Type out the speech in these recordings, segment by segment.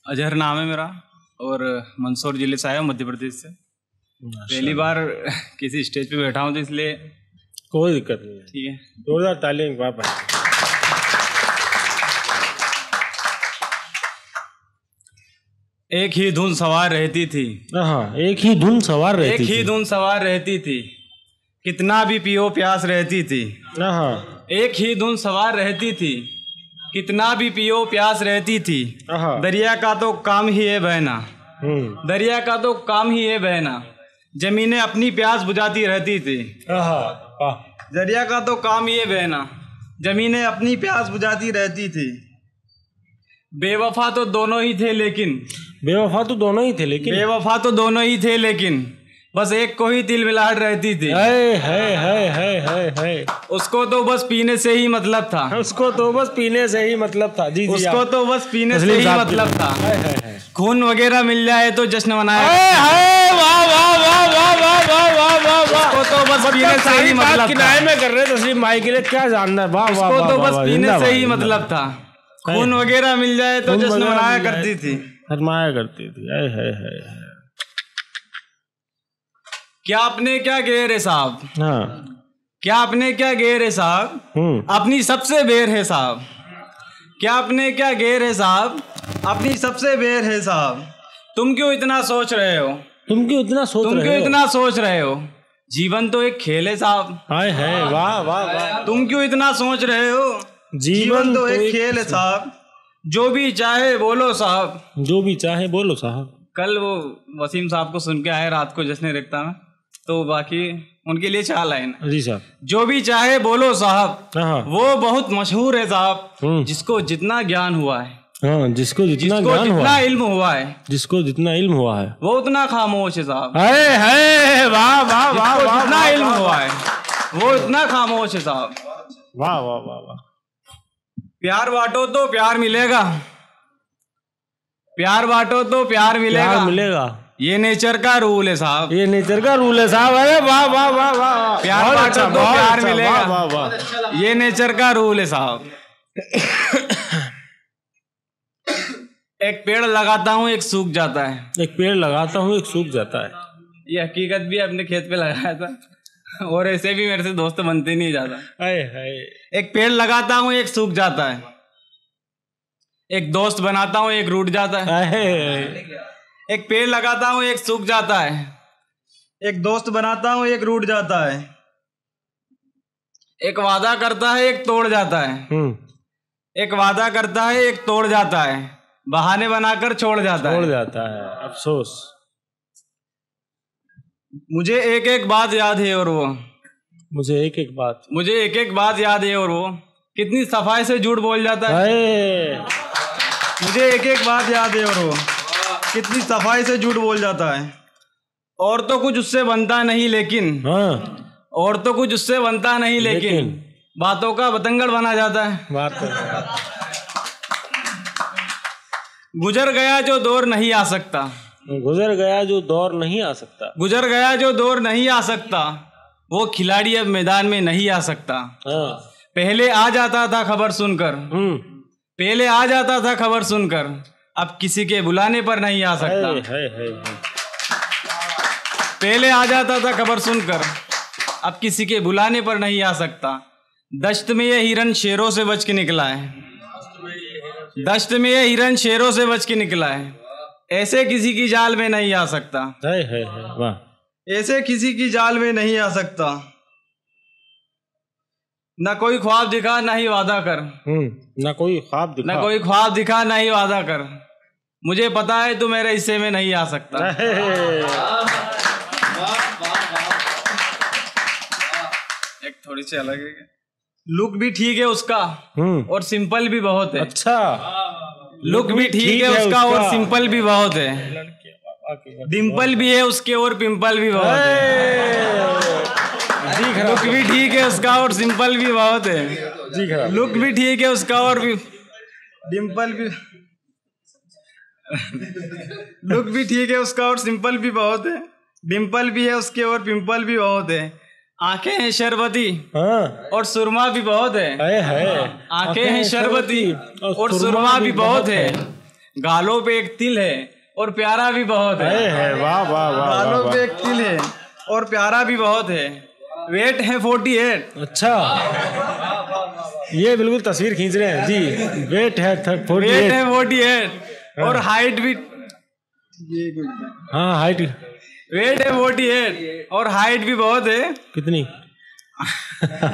अजहर नाम है मेरा और मंदसौर जिले से आया हूँ, मध्य प्रदेश से। पहली बार किसी स्टेज पे बैठा हूँ तो इसलिए कोई दिक्कत नहीं है। ठीक है, जोरदार तालियां वापस। एक ही धुन सवार रहती थी। हाँ, एक ही धुन सवार रहती एक ही धुन सवार रहती थी, कितना भी पियो प्यास रहती थी। हाँ, एक ही धुन सवार रहती थी, कितना भी पियो प्यास रहती थी। दरिया का तो काम ही है बहना, दरिया का तो काम ही है बहना, जमीनें अपनी प्यास बुझाती रहती थी। दरिया का तो काम ही है बहना, जमीनें अपनी प्यास बुझाती रहती थी। बेवफा तो दोनों ही थे लेकिन, बेवफा तो दोनों ही थे लेकिन, बेवफा तो दोनों ही थे लेकिन, बस एक को ही तिल मिलाहट रहती थी। है। उसको तो बस पीने से ही मतलब था, उसको तो बस पीने से ही मतलब था। जी, उसको तो बस पीने से ही मतलब था। खून वगैरह मिल जाए तो जश्न मनाया। उसको तो बस पीने से ही मतलब किनारे में कर रहे तस्लीम भाई के लिए क्या जानना है। वाह वाह, उसको तो बस पीने से ही मतलब था। खून वगैरह मिल जाए तो जश्न मनाया करती थी, फरमाया करती थी। है। क्या आपने क्या गहरे साहब, हाँ, क्या आपने क्या गहरे साहब, अपनी सबसे बेर है साहब। क्या आपने क्या गहरे साहब, अपनी सबसे बेर है साहब। तुम क्यों इतना सोच रहे हो, तुम क्यों इतना सोच रहे हो, जीवन तो एक खेल है साहब। हाय है, वाह वाह वाह। तुम क्यों इतना सोच रहे हो, जीवन तो एक खेल है साहब। जो भी चाहे बोलो साहब, जो भी चाहे बोलो साहब। कल वो वसीम साहब को सुन के आए रात को जश्न रेख्ता में, तो बाकी उनके लिए चाल आए ना। जी साहब। जो भी चाहे बोलो साहब, वो बहुत मशहूर है साहब। जिसको जितना ज्ञान हुआ है, हाँ, जिसको जितना इल्म हुआ है, जिसको जितना इल्म हुआ है, वो उतना खामोश है साहब। है, वाह वाह वाह। जितना इल्म हुआ है वो उतना खामोश है साहब। वाह वाह वाह वाह। प्यार बांटो तो प्यार मिलेगा, प्यार बांटो तो प्यार मिलेगा। ये नेचर का रूल है साहब, ये नेचर का रूल है साहब। अरे वाह वाह वाह वाह। प्यार बांटो तो प्यार मिलेगा, वाह वाह। ये नेचर का रूल है साहब। एक पेड़ लगाता हूँ एक सूख जाता है, एक पेड़ लगाता हूँ एक सूख जाता है। ये हकीकत भी अपने खेत पे लगाया था, और ऐसे भी मेरे से दोस्त बनते नहीं ज्यादा। एक पेड़ लगाता हूँ एक सूख जाता है, एक दोस्त बनाता हूँ एक रूठ जाता है। एक पेड़ लगाता हूँ एक सूख जाता है, एक दोस्त बनाता हूँ एक रूठ जाता है। एक वादा करता है एक तोड़ जाता है, एक वादा करता है एक तोड़ जाता है, बहाने बनाकर छोड़ जाता है। अफसोस। मुझे एक एक बात याद है और वो, मुझे एक एक बात याद है और वो कितनी सफाई से झूठ बोल जाता है। मुझे एक एक बात याद है और वो कितनी सफाई से झूठ बोल जाता है। और तो कुछ उससे बनता नहीं लेकिन, और तो कुछ उससे बनता नहीं लेकिन बातों का बतंगड़ बना जाता है। गुजर गया जो दौर नहीं आ सकता, गुजर गया जो दौर नहीं आ सकता, गुजर गया जो दौर नहीं आ सकता, वो खिलाड़ी अब मैदान में नहीं आ सकता। पहले आ जाता था खबर सुनकर, पहले आ जाता था खबर सुनकर, अब किसी के बुलाने पर नहीं आ सकता। पहले आ जाता था खबर सुनकर, अब किसी के बुलाने पर नहीं आ सकता। दश्त में ये हिरन शेरों से बच के निकला है, दश्त में ये हिरन शेरों से बच के निकला है, ऐसे किसी की जाल में नहीं आ सकता। वाह। ऐसे किसी की जाल में नहीं आ सकता। न कोई ख्वाब दिखा ना ही वादा कर, न कोई ख्वाब दिखा ना ही वादा कर, मुझे पता है तू मेरे हिस्से में नहीं आ सकता। एक थोड़ी सी अलग है, लुक भी ठीक है उसका और सिंपल भी बहुत है। अच्छा, लुक भी ठीक है उसका और सिंपल भी बहुत है। डिम्पल भी है उसके और पिंपल भी बहुत है। लुक भी ठीक है उसका और सिंपल भी बहुत है। लुक भी ठीक है उसका और डिम्पल भी, लुक भी ठीक है उसका और सिंपल भी बहुत है। डिम्पल भी है उसके और पिंपल भी बहुत है। आंखें हैं शरबती हाँ। और सुरमा भी बहुत है। आंखें हैं शरबती और सुरमा भी बहुत है। गालों पे एक तिल है और प्यारा भी बहुत है। वाह वाह वाह। गालों पे एक तिल है और प्यारा भी बहुत है। वेट है 48। अच्छा, ये बिल्कुल तस्वीर खींच रहे हैं जी। वेट है 48 और हाइट भी, हाँ हाइट, वेट है 48 और हाइट भी बहुत है। कितनी?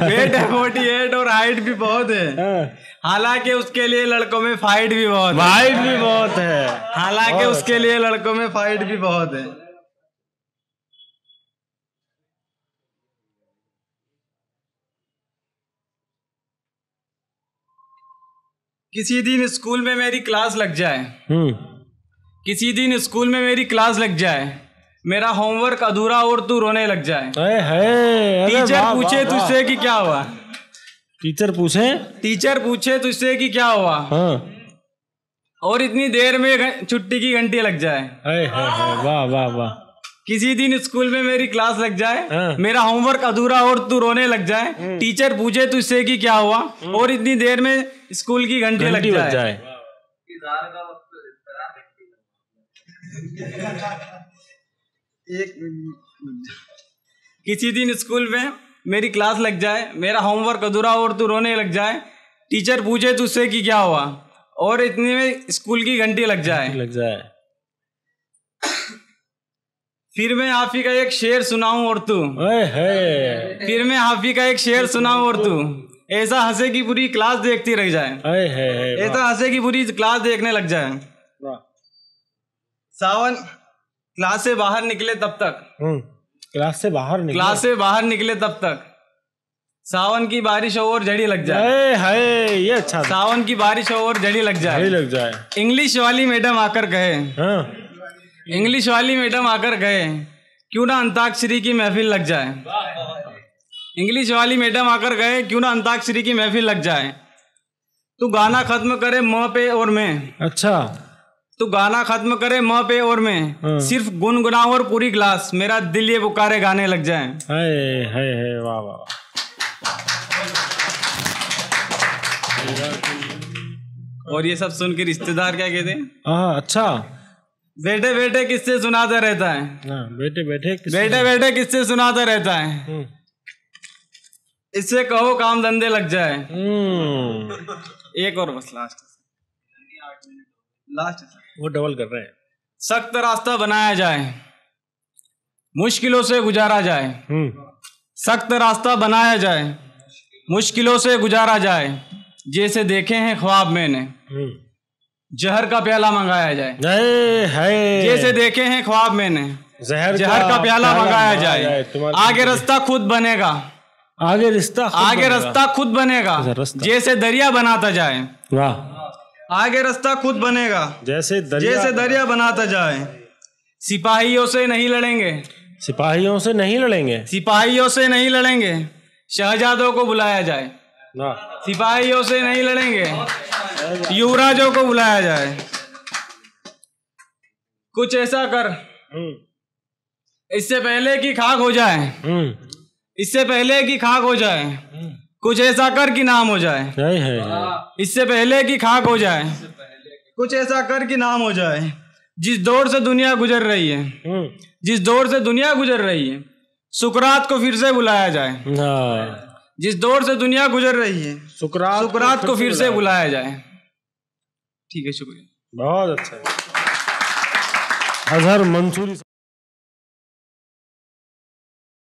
वेट है 48 और हाइट भी बहुत है। हालांकि उसके लिए लड़कों में फाइट भी बहुत है। फाइट भी बहुत है। हालांकि उसके लिए लड़कों में फाइट भी बहुत है। किसी दिन स्कूल में मेरी क्लास लग जाए, किसी दिन स्कूल में मेरी क्लास लग जाए, मेरा होमवर्क अधूरा और तू रोने लग जाए। टीचर पूछे तुझसे कि क्या हुआ, टीचर पूछे तुझसे कि क्या हुआ, और इतनी देर में छुट्टी की घंटी लग जाए। वाह वाह वाह। किसी दिन स्कूल में मेरी क्लास लग जाए, मेरा होमवर्क अधूरा और तू रोने लग जाए। टीचर पूछे तुझसे कि क्या हुआ और इतनी देर में स्कूल की घंटी लग जाए। किसी दिन स्कूल में मेरी क्लास लग जाए, मेरा होमवर्क अधूरा और तू रोने लग जाए। टीचर पूछे तुझसे कि क्या हुआ और इतने में स्कूल की घंटी लग जाए। फिर मैं हाफी का एक शेर सुनाऊं और तू, फिर मैं हाफी का एक शेर सुनाऊं और तू ऐसा हंसे की पूरी क्लास देखती रह जाए। ऐसा हंसे की पूरी क्लास देखने लग जाए। सावन क्लास से बाहर निकले तब तक, क्लास से बाहर निकले तब तक सावन की बारिश हो और झड़ी लग जाए। ये अच्छा, सावन की बारिश हो और झड़ी लग जाए। इंग्लिश वाली मैडम आकर कहे, इंग्लिश वाली मैडम आकर कहे क्यों ना अंताक्षरी की महफिल लग जाए। इंग्लिश वाली मैडम आकर कहे क्यों ना अंताक्षरी की महफिल लग जाए। तू गाना खत्म करे म पे और मैं, अच्छा, तू गाना खत्म करे म पे और मैं, सिर्फ गुनगुनाऊं और पूरी क्लास मेरा दिल ये पुकारे गाने लग जाए। वाह वाह। और ये सब सुन के रिश्तेदार क्या कहते हैं? अच्छा, बेटे बेटे किससे सुनाता रहता है, बेटे बेटे किससे सुनाता रहता है। इससे कहो काम धंधे लग जाए। एक और बस, लास्ट वो डबल कर रहे हैं। सख्त रास्ता बनाया जाए, मुश्किलों से गुजारा जाए। सख्त रास्ता बनाया जाए, मुश्किलों से गुजारा जाए। जैसे देखे हैं ख्वाब मैंने, जहर का प्याला मंगाया जाए। जैसे देखे हैं ख्वाब मैंने, जहर का प्याला मंगाया जाए। आगे रास्ता खुद बनेगा, आगे रास्ता खुद बनेगा। जैसे दरिया बनाता जाए, आगे रास्ता खुद बनेगा जैसे दरिया बनाता जाए। सिपाहियों से नहीं लड़ेंगे, सिपाहियों से नहीं लड़ेंगे। शहजादों को बुलाया जाए। सिपाहियों से नहीं लड़ेंगे, युवराजों को बुलाया जाए। कुछ ऐसा कर इससे पहले कि खाक हो जाए, इससे पहले कि खाक हो जाए। कुछ ऐसा कर कि नाम हो जाए, इससे पहले कि खाक हो जाए। कुछ ऐसा कर कि नाम हो जाए। जिस दौर से दुनिया गुजर रही है, जिस दौर से दुनिया गुजर रही है, सुकरात को फिर से बुलाया जाए। जिस दौर से दुनिया गुजर रही है, सुकरात को फिर से बुलाया जाए। ठीक है, शुक्रिया। बहुत अच्छा। अजहर मंसूरी।